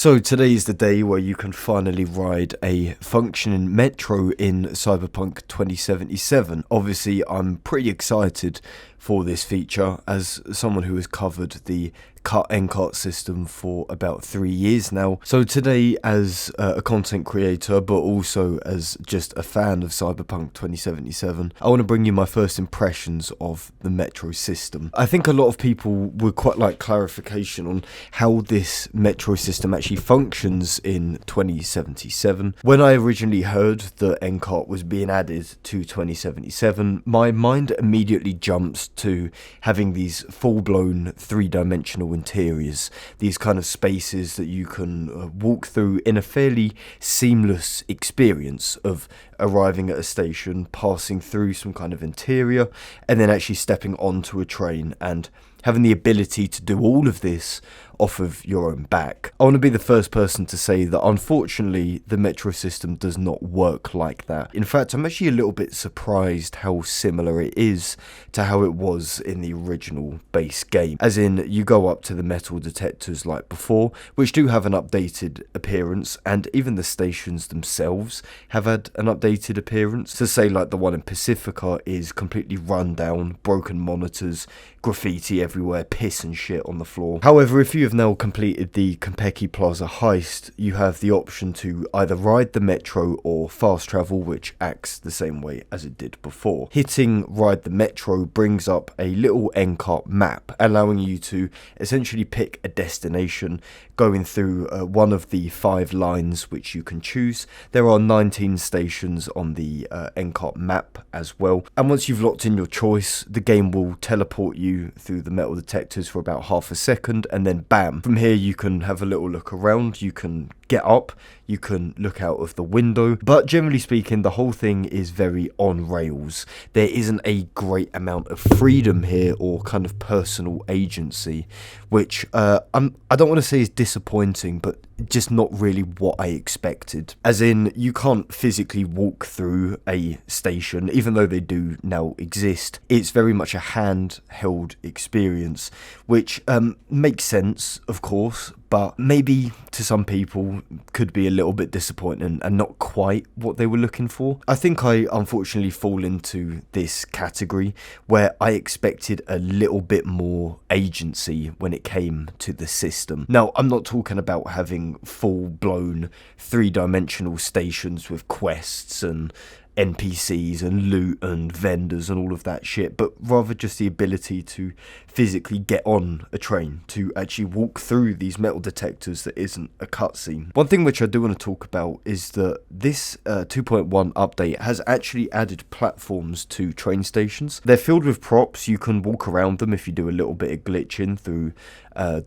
So today is the day where you can finally ride a functioning metro in Cyberpunk 2077. Obviously, I'm pretty excited for this feature as someone who has covered the cut system for about 3 years now. So today, as a content creator, but also as just a fan of Cyberpunk 2077, I want to bring you my first impressions of the metro system. I think a lot of people would quite like clarification on how this metro system actually functions in 2077. When I originally heard that NCART was being added to 2077, my mind immediately jumps to having these full-blown three-dimensional interiors, these kind of spaces that you can walk through in a fairly seamless experience of arriving at a station, passing through some kind of interior, and then actually stepping onto a train and having the ability to do all of this off of your own back. I want to be the first person to say that unfortunately the metro system does not work like that. In fact, I'm actually a little bit surprised how similar it is to how it was in the original base game. As in, you go up to the metal detectors like before, which do have an updated appearance, and even the stations themselves have had an updated appearance. To say like the one in Pacifica is completely run down, broken monitors, graffiti everywhere, piss and shit on the floor. However, if you have now completed the Konpeki Plaza heist, you have the option to either ride the metro or fast travel, which acts the same way as it did before. Hitting ride the metro brings up a little NCART map, allowing you to essentially pick a destination, going through one of the 5 lines which you can choose. There are 19 stations on the NCART map as well, and once you've locked in your choice, the game will teleport you through the metal detectors for about half a second, and then bam, from here you can have a little look around, you can get up, you can look out of the window, but generally speaking the whole thing is very on rails. There isn't a great amount of freedom here or kind of personal agency, which I don't want to say is disappointing, but just not really what I expected. As in, you can't physically walk through a station, even though they do now exist. It's very much a handheld experience, which makes sense, of course, but maybe to some people could be a little bit disappointing and not quite what they were looking for. I think I unfortunately fall into this category where I expected a little bit more agency when it came to the system. Now, I'm not talking about having full-blown three-dimensional stations with quests and NPCs and loot and vendors and all of that shit, but rather just the ability to physically get on a train, to actually walk through these metal detectors that isn't a cutscene. One thing which I do want to talk about is that this 2.1 update has actually added platforms to train stations. They're filled with props, you can walk around them if you do a little bit of glitching through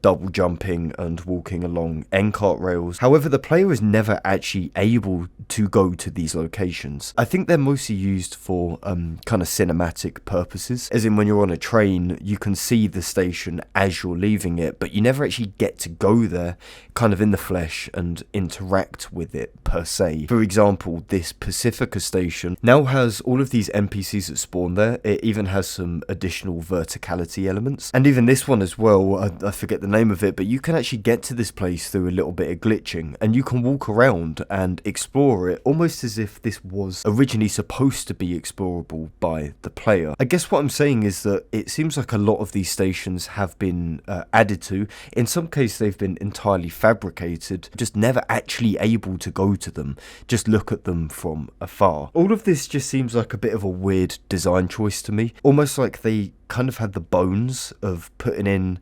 double jumping and walking along NCART rails. However, the player is never actually able to go to these locations. I think they're mostly used for kind of cinematic purposes, as in when you're on a train you can see the station as you're leaving it, but you never actually get to go there kind of in the flesh and interact with it per se. For example, this Pacifica station now has all of these NPCs that spawn there. It even has some additional verticality elements, and even this one as well, I forget the name of it, but you can actually get to this place through a little bit of glitching, and you can walk around and explore it almost as if this was originally supposed to be explorable by the player. I guess what I'm saying is that it seems like a lot of these stations have been added to. In some cases they've been entirely fabricated, just never actually able to go to them, just look at them from afar. All of this just seems like a bit of a weird design choice to me, almost like they kind of had the bones of putting in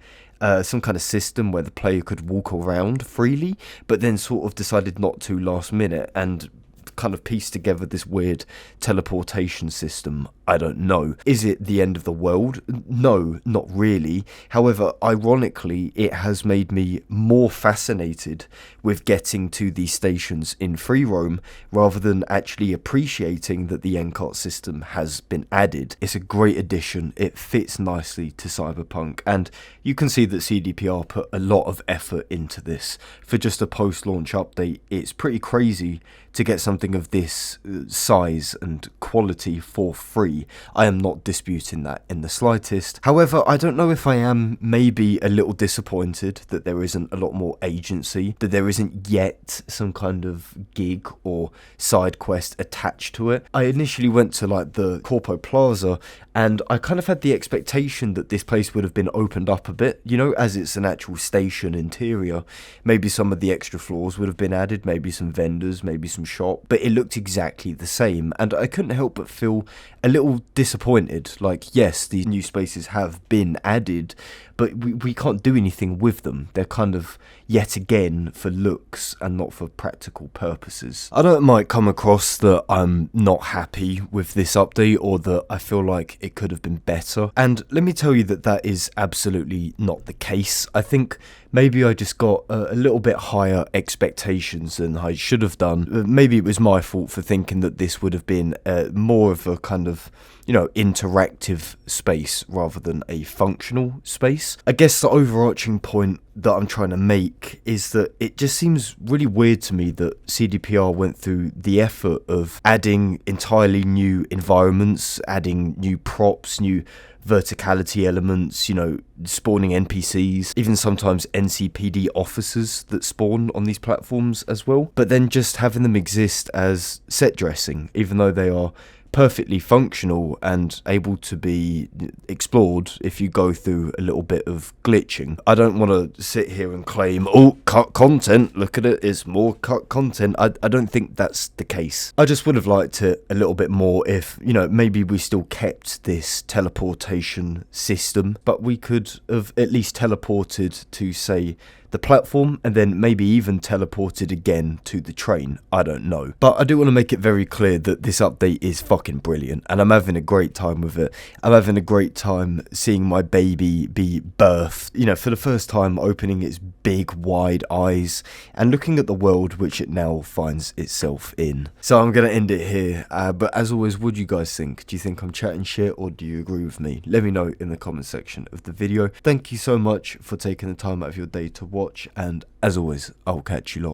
some kind of system where the player could walk around freely, but then sort of decided not to last minute and kind of piece together this weird teleportation system. I don't know. Is it the end of the world? No, not really. However, ironically, it has made me more fascinated with getting to these stations in free roam rather than actually appreciating that the NCART system has been added. It's a great addition. It fits nicely to Cyberpunk, and you can see that CDPR put a lot of effort into this. For just a post-launch update, it's pretty crazy to get something something of this size and quality for free. I am not disputing that in the slightest. However, I don't know if I am maybe a little disappointed that there isn't a lot more agency, that there isn't yet some kind of gig or side quest attached to it. I initially went to like the Corpo Plaza and I kind of had the expectation that this place would have been opened up a bit, you know, as it's an actual station interior. Maybe some of the extra floors would have been added, maybe some vendors, maybe some shop, but it looked exactly the same, and I couldn't help but feel a little disappointed. Like, yes, these new spaces have been added, but we can't do anything with them. They're kind of, yet again, for looks and not for practical purposes. I know it might come across that I'm not happy with this update, or that I feel like it could have been better, and let me tell you that that is absolutely not the case. I think maybe I just got a little bit higher expectations than I should have done. Maybe it was my fault for thinking that this would have been more of a kind of, you know, interactive space rather than a functional space. I guess the overarching point that I'm trying to make is that it just seems really weird to me that CDPR went through the effort of adding entirely new environments, adding new props, new verticality elements, you know, spawning NPCs, even sometimes NCPD officers that spawn on these platforms as well, but then just having them exist as set dressing, even though they are perfectly functional and able to be explored if you go through a little bit of glitching. I don't want to sit here and claim, oh, cut content, look at it, it's more cut content. I don't think that's the case. I just would have liked it a little bit more if, you know, maybe we still kept this teleportation system, but we could have at least teleported to, say, the platform, and then maybe even teleported again to the train. I don't know. But I do want to make it very clear that this update is fucking brilliant, and I'm having a great time with it. I'm having a great time seeing my baby be birthed, you know, for the first time, opening its big, wide eyes and looking at the world which it now finds itself in. So I'm going to end it here, but as always, what do you guys think? Do you think I'm chatting shit, or do you agree with me? Let me know in the comment section of the video. Thank you so much for taking the time out of your day to watch, and as always, I'll catch you lot.